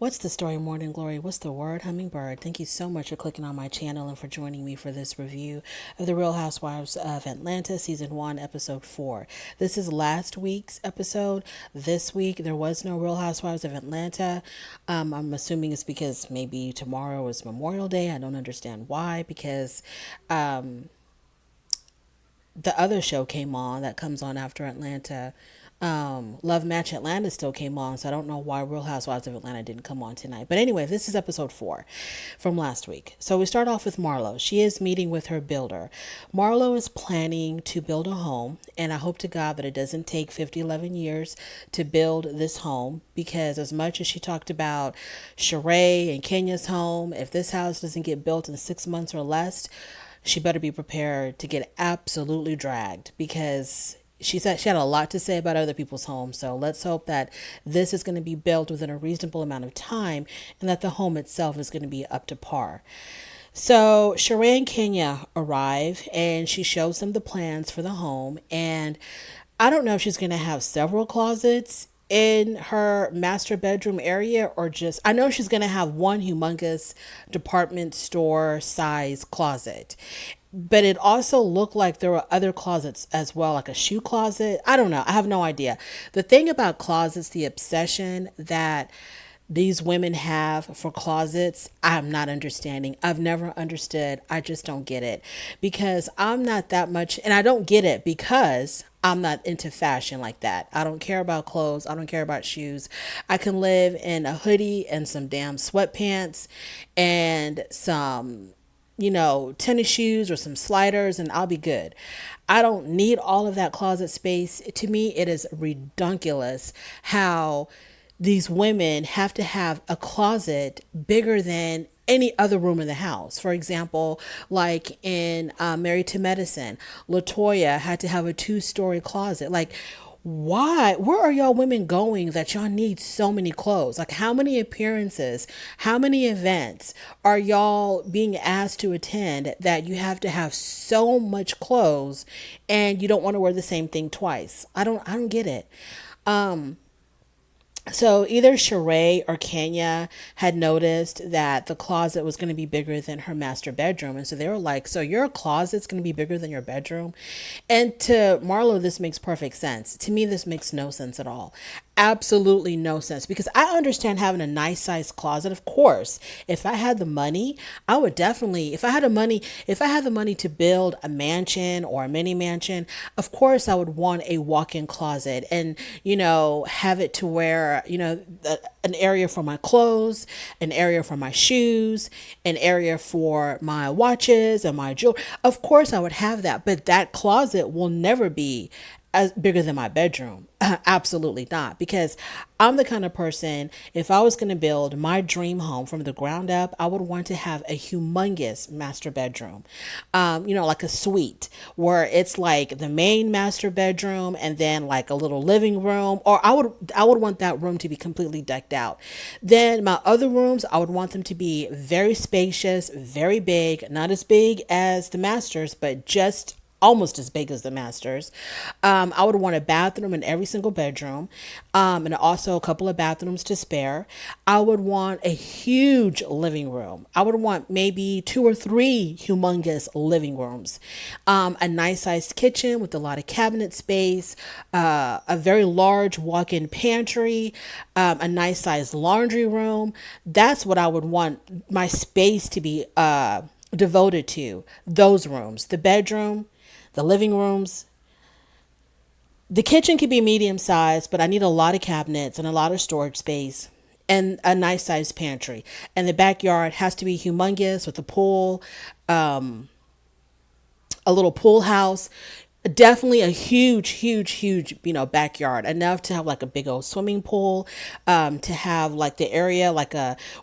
What's the story, Morning Glory? What's the word, Hummingbird? Thank you so much for clicking on my channel and for joining me for this review of The Real Housewives of Atlanta, Season 1, Episode 4. This is last week's episode. This week, there was no Real Housewives of Atlanta. I'm assuming it's because maybe tomorrow is Memorial Day. I don't understand why, because the other show came on that comes on after Atlanta. Love Match Atlanta still came on, so I don't know why Real Housewives of Atlanta didn't come on tonight. But anyway, this is episode 4 from last week. So we start off with Marlo. She is meeting with her builder. Marlo is planning to build a home, and I hope to God that it doesn't take 11 years to build this home, because as much as she talked about Sheree and Kenya's home, if this house doesn't get built in 6 months or less, she better be prepared to get absolutely dragged, because she said she had a lot to say about other people's homes. So let's hope that this is going to be built within a reasonable amount of time and that the home itself is going to be up to par. So Sheree and Kenya arrive and she shows them the plans for the home. And I don't know if she's going to have several closets in her master bedroom area, or just, I know she's going to have one humongous department store size closet, but it also looked like there were other closets as well, like a shoe closet. I don't know, I have no idea. The thing about closets, the obsession that these women have for closets, I'm not understanding. I've never understood. I just don't get it, because I'm not that much, and I don't get it because I'm not into fashion like that. I don't care about clothes. I don't care about shoes. I can live in a hoodie and some damn sweatpants and some, tennis shoes or some sliders, and I'll be good. I don't need all of that closet space. To me, it is redunculous how these women have to have a closet bigger than any other room in the house. For example, like in Married to Medicine, Latoya had to have a 2-story closet. Like, why? Where are y'all women going that y'all need so many clothes? Like, how many appearances, how many events are y'all being asked to attend that you have to have so much clothes and you don't want to wear the same thing twice? I don't get it. So either Sheree or Kenya had noticed that the closet was going to be bigger than her master bedroom. And so they were like, so your closet's going to be bigger than your bedroom? And to Marlo, this makes perfect sense. To me, this makes no sense at all. Absolutely no sense, because I understand having a nice size closet. Of course, if I had the money, I would definitely, if I had the money to build a mansion or a mini mansion, of course I would want a walk-in closet and, have it to where, an area for my clothes, an area for my shoes, an area for my watches and my jewelry. Of course I would have that, but that closet will never be as bigger than my bedroom. Absolutely not, because I'm the kind of person, if I was going to build my dream home from the ground up, I would want to have a humongous master bedroom. Like a suite where it's like the main master bedroom and then like a little living room, or I would want that room to be completely decked out. Then my other rooms, I would want them to be very spacious, very big, not as big as the masters, but just almost as big as the masters. I would want a bathroom in every single bedroom, and also a couple of bathrooms to spare. I would want a huge living room. I would want maybe 2 or 3 humongous living rooms, a nice sized kitchen with a lot of cabinet space, a very large walk-in pantry, a nice sized laundry room. That's what I would want my space to be devoted to. Those rooms, the bedroom, the living rooms. The kitchen could be medium sized, but I need a lot of cabinets and a lot of storage space and a nice sized pantry. And the backyard has to be humongous with a pool, a little pool house. Definitely a huge, backyard, enough to have like a big old swimming pool, to have like the area, like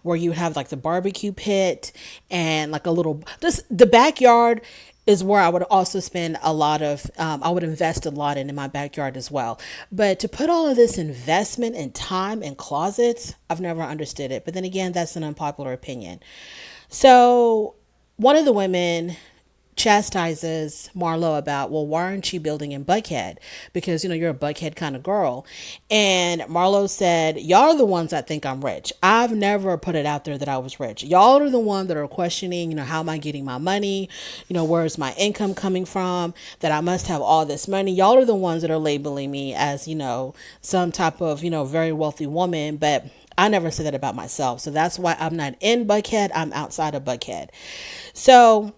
where you would have like the barbecue pit and like a little, just the backyard is where I would also spend a lot of, I would invest a lot in my backyard as well. But to put all of this investment and time in closets, I've never understood it. But then again, that's an unpopular opinion. So one of the women chastises Marlo about, well, why aren't you building in Buckhead? Because, you're a Buckhead kind of girl. And Marlo said, y'all are the ones that think I'm rich. I've never put it out there that I was rich. Y'all are the ones that are questioning, how am I getting my money? Where's my income coming from? That I must have all this money. Y'all are the ones that are labeling me as, some type of, very wealthy woman. But I never said that about myself. So that's why I'm not in Buckhead. I'm outside of Buckhead. So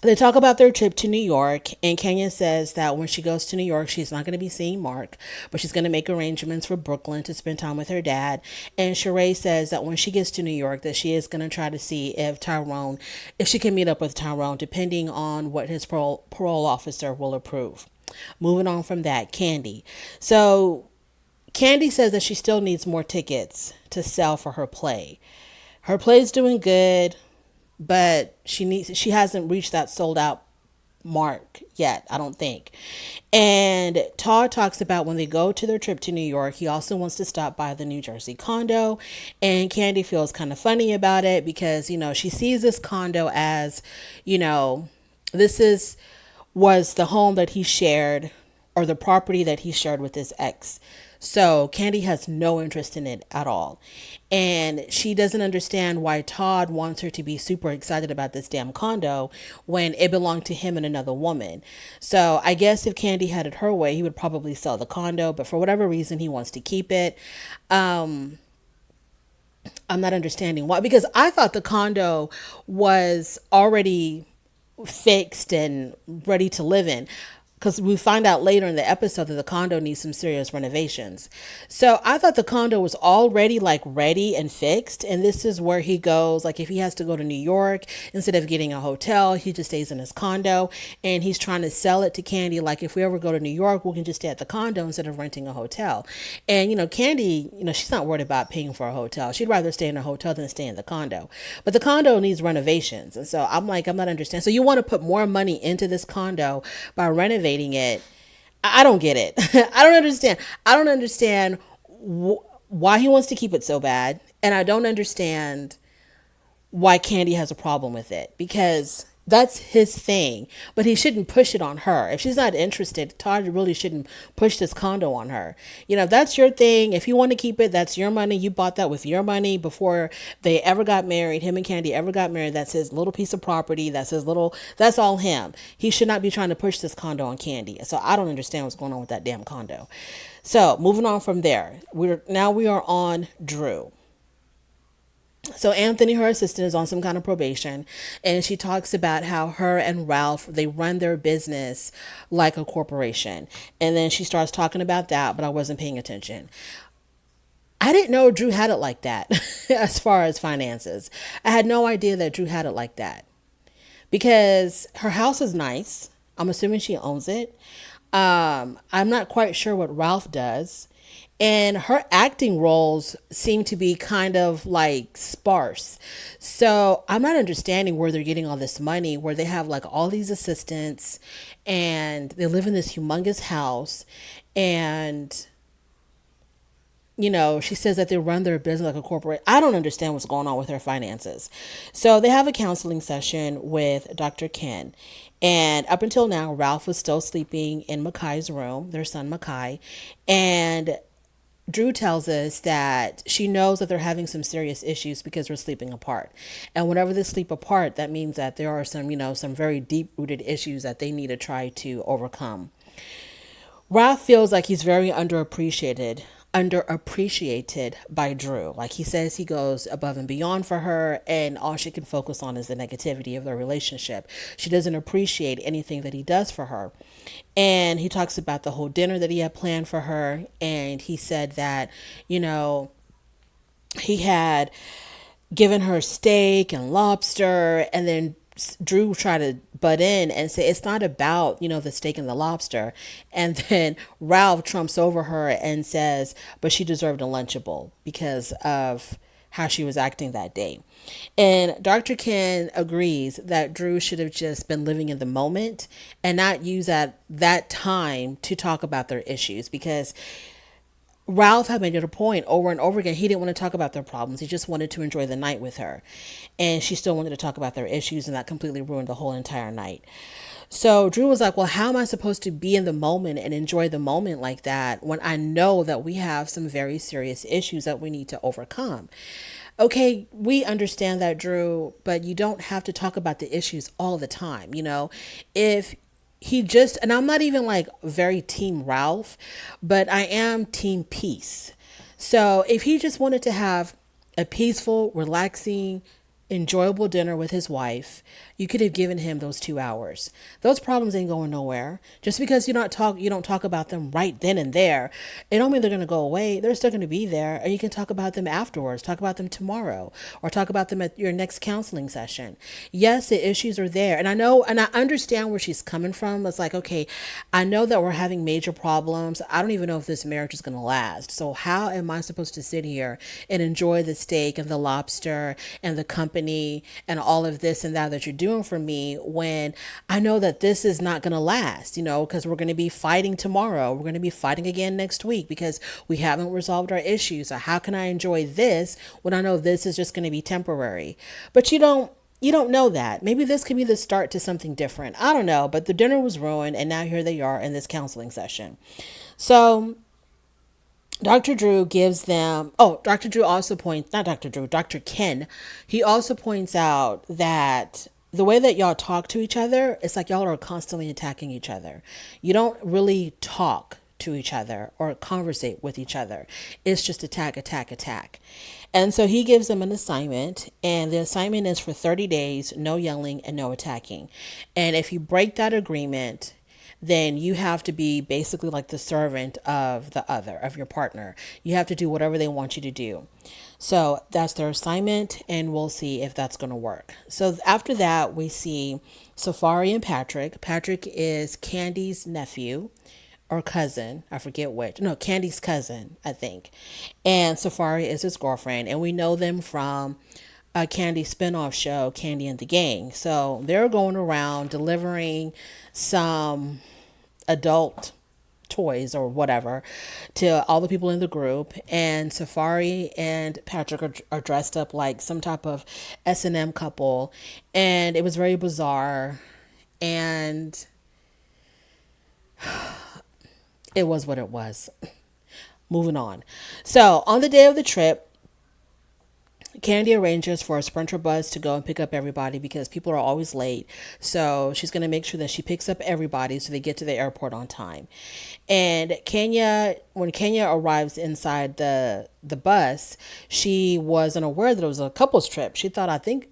they talk about their trip to New York, and Kenya says that when she goes to New York, she's not going to be seeing Mark, but she's going to make arrangements for Brooklyn to spend time with her dad. And Sheree says that when she gets to New York, that she is going to try to see if she can meet up with Tyrone, depending on what his parole officer will approve. Moving on from that, Candy. So Candy says that she still needs more tickets to sell for her play. Her play's doing good, but she hasn't reached that sold out mark yet, I don't think. And Todd talks about when they go to their trip to New York, he also wants to stop by the New Jersey condo. And Candy feels kind of funny about it because, she sees this condo as, this was the home that he shared, or the property that he shared with his ex. So Candy has no interest in it at all. And she doesn't understand why Todd wants her to be super excited about this damn condo when it belonged to him and another woman. So I guess if Candy had it her way, he would probably sell the condo, but for whatever reason, he wants to keep it. I'm not understanding why, because I thought the condo was already fixed and ready to live in, because we find out later in the episode that the condo needs some serious renovations. So I thought the condo was already ready and fixed. And this is where he goes. Like if he has to go to New York, instead of getting a hotel, he just stays in his condo, and he's trying to sell it to Candy. Like if we ever go to New York, we can just stay at the condo instead of renting a hotel. And, Candy, she's not worried about paying for a hotel. She'd rather stay in a hotel than stay in the condo. But the condo needs renovations. And so I'm not understanding. So you want to put more money into this condo by renovating it. I don't get it. I don't understand. I don't understand why he wants to keep it so bad. And I don't understand why Candy has a problem with it, because that's his thing, but he shouldn't push it on her. If she's not interested, Todd really shouldn't push this condo on her. If that's your thing, if you want to keep it, that's your money. You bought that with your money before they ever got married. Him and Candy ever got married. That's his little piece of property. That's all him. He should not be trying to push this condo on Candy. So I don't understand what's going on with that damn condo. So moving on from there, we are on Drew. So Anthony, her assistant, is on some kind of probation, and she talks about how her and Ralph, they run their business like a corporation. And then she starts talking about that, but I wasn't paying attention. I didn't know Drew had it like that as far as finances. I had no idea that Drew had it like that, because her house is nice. I'm assuming she owns it. I'm not quite sure what Ralph does. And her acting roles seem to be kind of sparse. So I'm not understanding where they're getting all this money, where they have all these assistants and they live in this humongous house. And, she says that they run their business like a corporate. I don't understand what's going on with her finances. So they have a counseling session with Dr. Ken. And up until now, Ralph was still sleeping in Makai's room, their son Makai. And Drew tells us that she knows that they're having some serious issues because they're sleeping apart. And whenever they sleep apart, that means that there are some very deep-rooted issues that they need to try to overcome. Ralph feels like he's very underappreciated by Drew. Like he says, he goes above and beyond for her, and all she can focus on is the negativity of their relationship. She doesn't appreciate anything that he does for her. And he talks about the whole dinner that he had planned for her, and he said that, he had given her steak and lobster, and then Drew tried to butt in and say it's not about, the steak and the lobster. And then Ralph trumps over her and says, but she deserved a Lunchable because of how she was acting that day. And Dr. Ken agrees that Drew should have just been living in the moment and not use that time to talk about their issues, because Ralph had made it a point over and over again. He didn't want to talk about their problems. He just wanted to enjoy the night with her. And she still wanted to talk about their issues, and that completely ruined the whole entire night. So Drew was like, well, how am I supposed to be in the moment and enjoy the moment like that when I know that we have some very serious issues that we need to overcome? Okay, we understand that, Drew, but you don't have to talk about the issues all the time. If he just, and I'm not even like very team Ralph, but I am team peace. So if he just wanted to have a peaceful, relaxing, enjoyable dinner with his wife, you could have given him those 2 hours. Those problems ain't going nowhere. Just because you don't talk about them right then and there, it don't mean they're gonna go away. They're still gonna be there, and you can talk about them afterwards. Talk about them tomorrow, or talk about them at your next counseling session. Yes, the issues are there, and I know, and I understand where she's coming from. It's like, okay, I know that we're having major problems. I don't even know if this marriage is gonna last. So how am I supposed to sit here and enjoy the steak and the lobster and the company and all of this and that you're doing for me when I know that this is not going to last, because we're going to be fighting tomorrow. We're going to be fighting again next week because we haven't resolved our issues. So how can I enjoy this when I know this is just going to be temporary? But you don't know that. Maybe this could be the start to something different. I don't know, but the dinner was ruined, and now here they are in this counseling session. So Dr. Drew gives them, Dr. Drew also points, not Dr. Drew, Dr. Ken, he also points out that the way that y'all talk to each other, it's like y'all are constantly attacking each other. You don't really talk to each other or conversate with each other. It's just attack, attack, attack. And so he gives them an assignment, and the assignment is for 30 days, no yelling and no attacking. And if you break that agreement, then you have to be basically like the servant of the other, of your partner. You have to do whatever they want you to do. So that's their assignment, and we'll see if that's going to work. So after that, we see Safari and Patrick. Patrick is Candy's nephew or cousin. I forget which. No, Candy's cousin, I think. And Safari is his girlfriend, and we know them from a Candy spinoff show, Candy and the Gang. So they're going around delivering some adult toys or whatever to all the people in the group, and Safari and Patrick are dressed up like some type of S&M couple, and it was very bizarre, and it was what it was. Moving on. So on the day of the trip, Candy arranges for a Sprinter bus to go and pick up everybody because people are always late. So she's going to make sure that she picks up everybody so they get to the airport on time. And when Kenya arrives inside the bus, she wasn't aware that it was a couple's trip. She thought, I think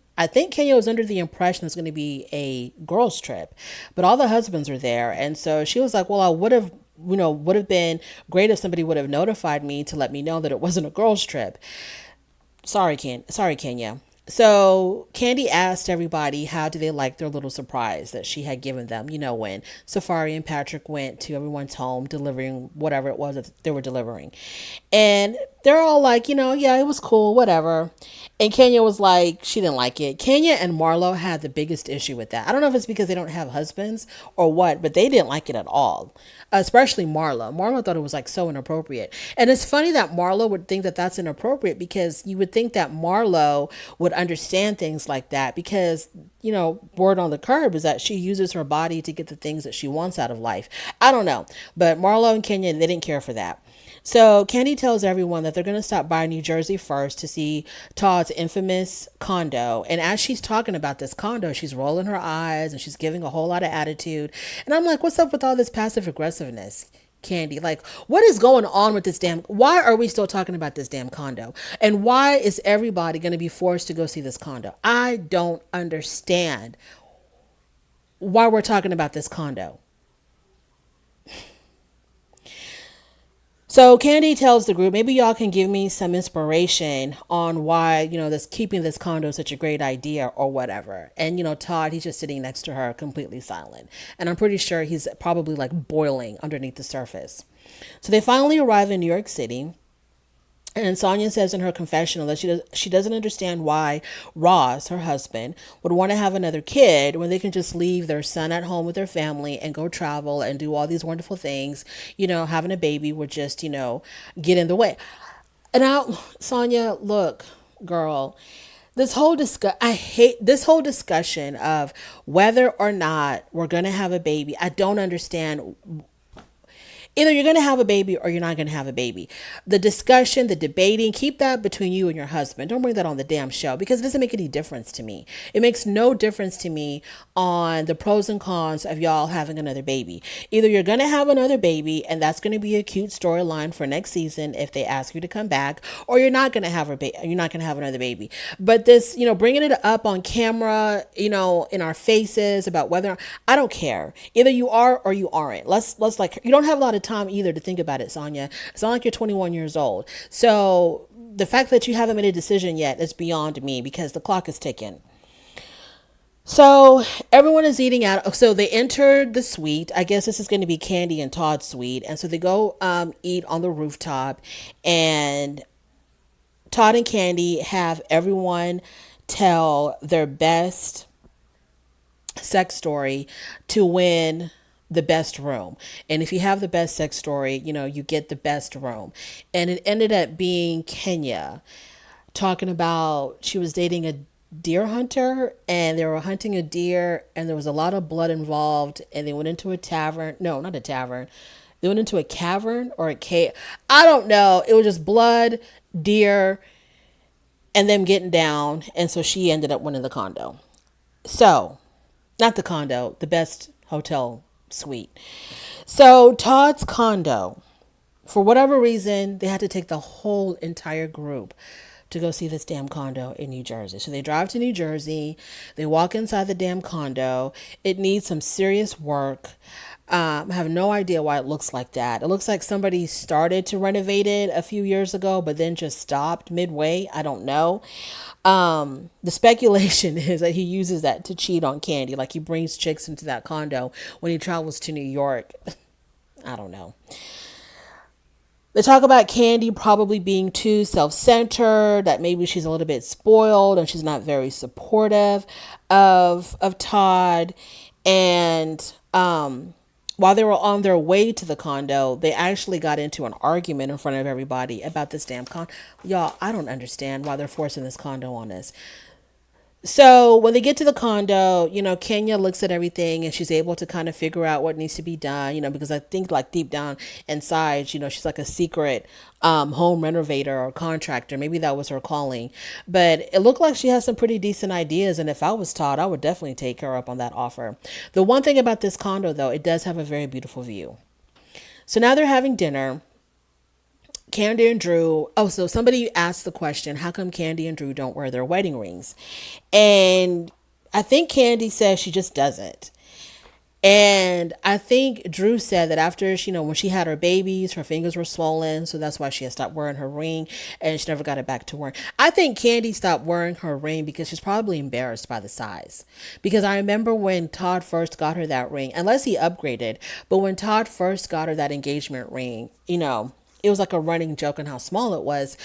Kenya was under the impression it was going to be a girls' trip, but all the husbands are there. And so she was like, well, I would have been great if somebody would have notified me to let me know that it wasn't a girls' trip. Sorry, Kenya. So Candy asked everybody how do they like their little surprise that she had given them, when Safari and Patrick went to everyone's home delivering whatever it was that they were delivering. And they're all like, yeah, it was cool, whatever. And Kenya was like, she didn't like it. Kenya and Marlo had the biggest issue with that. I don't know if it's because they don't have husbands or what, but they didn't like it at all. Especially Marlo. Marlo thought it was like so inappropriate. And it's funny that Marlo would think that that's inappropriate because you would think that Marlo would understand things like that because, word on the curb is that she uses her body to get the things that she wants out of life. I don't know. But Marlo and Kenya, they didn't care for that. So Candy tells everyone that they're going to stop by New Jersey first to see Todd's infamous condo. And as she's talking about this condo, she's rolling her eyes and she's giving a whole lot of attitude. And I'm like, what's up with all this passive aggressiveness, Candy? Like, what is going on with this why are we still talking about this damn condo? And why is everybody going to be forced to go see this condo? I don't understand why we're talking about this condo. So Candy tells the group, maybe y'all can give me some inspiration on why, this keeping this condo is such a great idea or whatever. And, Todd, he's just sitting next to her completely silent. And I'm pretty sure he's probably like boiling underneath the surface. So they finally arrive in New York City. And Sonia says in her confessional that she doesn't understand why Ross, her husband, would want to have another kid when they can just leave their son at home with their family and go travel and do all these wonderful things. Having a baby would just, get in the way. And now, Sonia, look, girl, I hate this whole discussion of whether or not we're going to have a baby. I don't understand. Either you're going to have a baby or you're not going to have a baby. The discussion, the debating, keep that between you and your husband. Don't bring that on the damn show because it doesn't make any difference to me. It makes no difference to me on the pros and cons of y'all having another baby. Either you're going to have another baby and that's going to be a cute storyline for next season if they ask you to come back, or you're not going to have you're not going to have another baby. But this, bringing it up on camera, in our faces about whether, I don't care. Either you are or you aren't. Let's like, you don't have a lot of time either to think about it, Sonia. It's not like you're 21 years old. So the fact that you haven't made a decision yet is beyond me because the clock is ticking. So everyone is eating out. So they entered the suite. I guess this is going to be Candy and Todd's suite. And so they go eat on the rooftop. And Todd and Candy have everyone tell their best sex story to win the best room. And if you have the best sex story, you get the best room. And it ended up being Kenya talking about she was dating a deer hunter and they were hunting a deer and there was a lot of blood involved and they went into a tavern. No, not a tavern. They went into a cavern or a cave. I don't know. It was just blood, deer, and them getting down. And so she ended up winning the condo. So, not the condo, the best hotel suite. So Todd's condo, for whatever reason, they had to take the whole entire group to go see this damn condo in New Jersey. So they drive to New Jersey. They walk inside the damn condo. It needs some serious work. I have no idea why it looks like that. It looks like somebody started to renovate it a few years ago, but then just stopped midway. I don't know. The speculation is that he uses that to cheat on Candy. Like he brings chicks into that condo when he travels to New York. I don't know. They talk about Candy probably being too self-centered, that maybe she's a little bit spoiled and she's not very supportive of Todd. And while they were on their way to the condo, they actually got into an argument in front of everybody about this damn condo. Y'all, I don't understand why they're forcing this condo on us. So when they get to the condo, Kenya looks at everything and she's able to kind of figure out what needs to be done, because I think like deep down inside, she's like a secret home renovator or contractor. Maybe that was her calling. But it looked like she has some pretty decent ideas. And if I was Todd, I would definitely take her up on that offer. The one thing about this condo, though, it does have a very beautiful view. So now they're having dinner. Candy and Drew. Oh, so somebody asked the question, how come Candy and Drew don't wear their wedding rings? And I think Candy says she just doesn't. And I think Drew said that after when she had her babies, her fingers were swollen. So that's why she had stopped wearing her ring and she never got it back to wearing. I think Candy stopped wearing her ring because she's probably embarrassed by the size. Because I remember when Todd first got her that ring, unless he upgraded, but when Todd first got her that engagement ring, it was like a running joke on how small it was.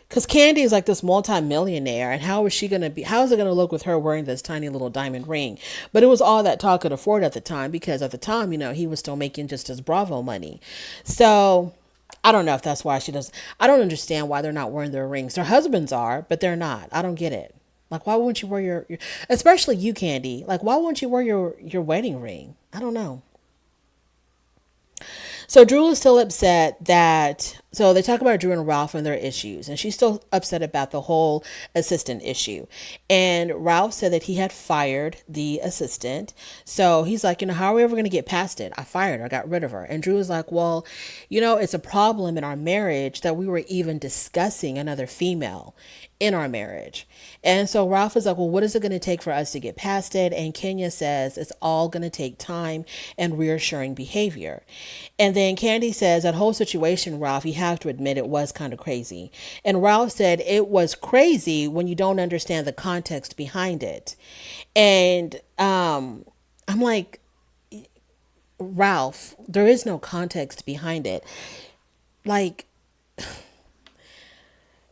Because Candy is like this multi-millionaire, and how is it going to look with her wearing this tiny little diamond ring? But it was all that Todd could afford at the time, because at the time, he was still making just his Bravo money. So I don't know if that's why she does. I don't understand why they're not wearing their rings. Their husbands are, but they're not. I don't get it. Like, why wouldn't you wear your especially you, Candy? Like, why wouldn't you wear your wedding ring? I don't know. So Drew is still upset so they talk about Drew and Ralph and their issues, and she's still upset about the whole assistant issue. And Ralph said that he had fired the assistant. So he's like, how are we ever going to get past it? I fired her. I got rid of her. And Drew is like, well, it's a problem in our marriage that we were even discussing another female in our marriage. And so Ralph is like, well, what is it going to take for us to get past it? And Kenya says it's all going to take time and reassuring behavior. And then Candy says that whole situation, Ralph, you have to admit it was kind of crazy. And Ralph said it was crazy when you don't understand the context behind it. And I'm like, Ralph, there is no context behind it. Like,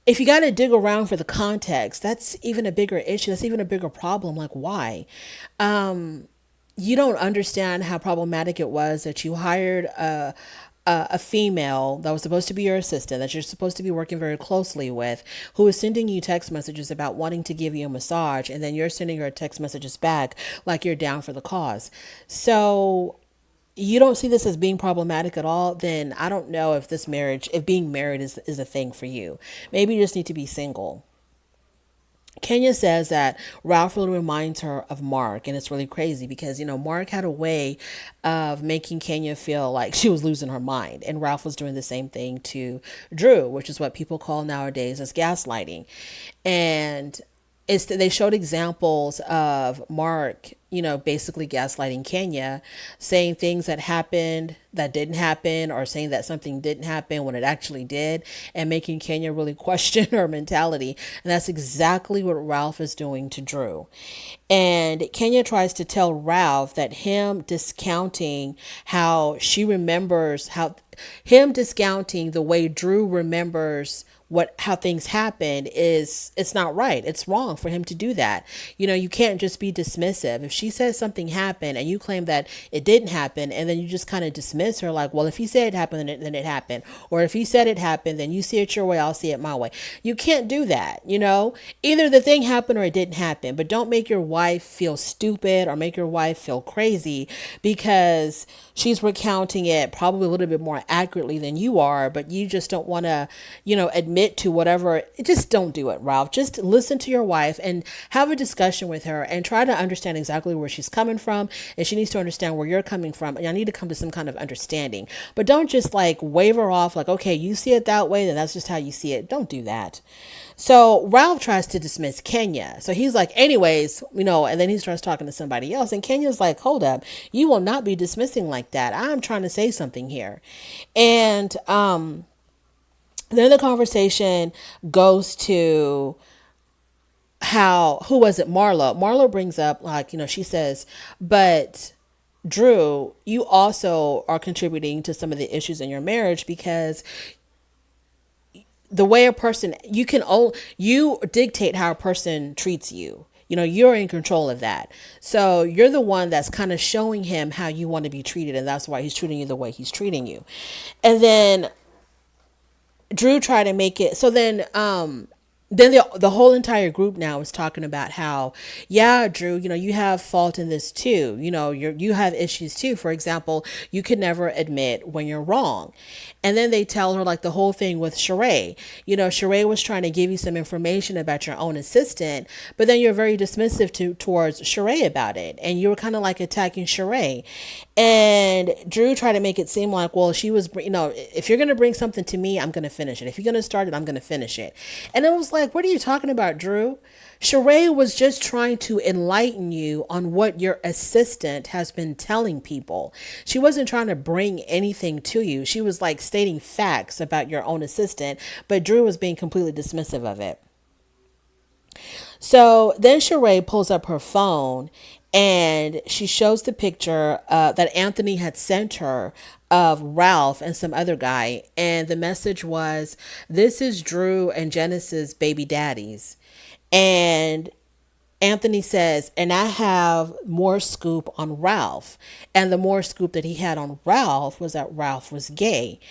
if you got to dig around for the context, that's even a bigger issue. That's even a bigger problem. Like, why? You don't understand how problematic it was that you hired a female that was supposed to be your assistant, that you're supposed to be working very closely with, who is sending you text messages about wanting to give you a massage, and then you're sending her text messages back like you're down for the cause. So you don't see this as being problematic at all, then I don't know if this marriage, if being married is a thing for you. Maybe you just need to be single. Kenya says that Ralph really reminds her of Mark, and it's really crazy because, Mark had a way of making Kenya feel like she was losing her mind, and Ralph was doing the same thing to Drew, which is what people call nowadays as gaslighting. And they showed examples of Mark, basically gaslighting Kenya, saying things that happened that didn't happen, or saying that something didn't happen when it actually did, and making Kenya really question her mentality. And that's exactly what Ralph is doing to Drew. And Kenya tries to tell Ralph that him discounting the way Drew remembers how things happened, it's not right. It's wrong for him to do that. You can't just be dismissive. If she says something happened and you claim that it didn't happen, and then you just kind of dismiss her like, well, if he said it happened, then it happened. Or if he said it happened, then you see it your way, I'll see it my way. You can't do that. Either the thing happened or it didn't happen, but don't make your wife feel stupid or make your wife feel crazy because she's recounting it probably a little bit more accurately than you are, but you just don't want to, admit to whatever. Just don't do it, Ralph. Just listen to your wife and have a discussion with her and try to understand exactly where she's coming from. And she needs to understand where you're coming from. And I need to come to some kind of understanding, but don't just like waver off like, okay, you see it that way, then that's just how you see it. Don't do that. So Ralph tries to dismiss Kenya. So he's like, anyways, and then he starts talking to somebody else. And Kenya's like, hold up, you will not be dismissing like that. I'm trying to say something here. And then the conversation goes to who was it? Marlo brings up, like, she says, but Drew, you also are contributing to some of the issues in your marriage because the way a person, you dictate how a person treats you. You're in control of that. So you're the one that's kind of showing him how you want to be treated. And that's why he's treating you the way he's treating you. And then Drew tried to make it. So then the whole entire group now is talking about how, yeah, Drew, you have fault in this too. You have issues too. For example, you could never admit when you're wrong. And then they tell her like the whole thing with Sheree. Sheree was trying to give you some information about your own assistant, but then you're very dismissive towards Sheree about it. And you were kind of like attacking Sheree. And Drew tried to make it seem like, well, she was, if you're going to bring something to me, I'm going to finish it. If you're going to start it, I'm going to finish it. And it was like, what are you talking about, Drew? Sheree was just trying to enlighten you on what your assistant has been telling people. She wasn't trying to bring anything to you. She was like stating facts about your own assistant, but Drew was being completely dismissive of it. So then Sheree pulls up her phone and she shows the picture that Anthony had sent her of Ralph and some other guy. And the message was, this is Drew and Genesis' baby daddies. And Anthony says, and I have more scoop on Ralph. And the more scoop that he had on Ralph was that Ralph was gay.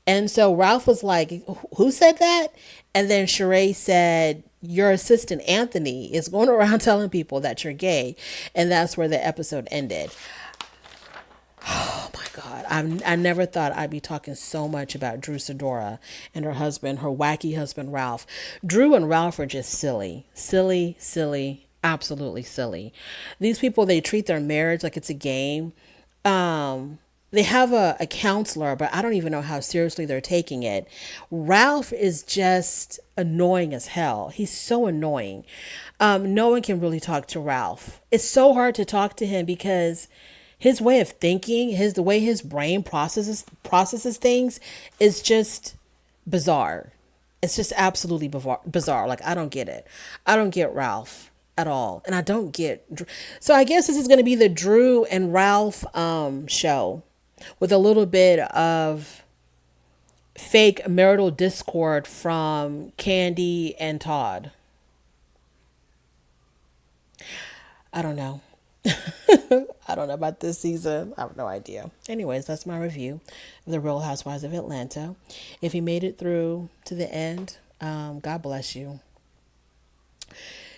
And so Ralph was like, who said that? And then Sheree said, your assistant Anthony is going around telling people that you're gay. And that's where the episode ended. Oh my God. I never thought I'd be talking so much about Drew Sidora and her husband, her wacky husband, Ralph. Drew and Ralph are just silly, absolutely silly. These people, they treat their marriage like it's a game. They have a counselor, but I don't even know how seriously they're taking it. Ralph is just annoying as hell. He's so annoying. No one can really talk to Ralph. It's so hard to talk to him because his way of thinking, the way his brain processes things is just bizarre. It's just absolutely bizarre. Like, I don't get it. I don't get Ralph at all. And I don't get. So I guess this is going to be the Drew and Ralph show with a little bit of fake marital discord from Candy and Todd. I don't know. I don't know about this season. I have no idea. Anyways, that's my review of The Real Housewives of Atlanta. If you made it through to the end, God bless you.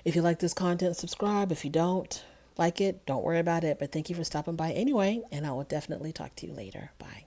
If you like this content, subscribe. If you don't like it, don't worry about it. But thank you for stopping by anyway, and I will definitely talk to you later. Bye.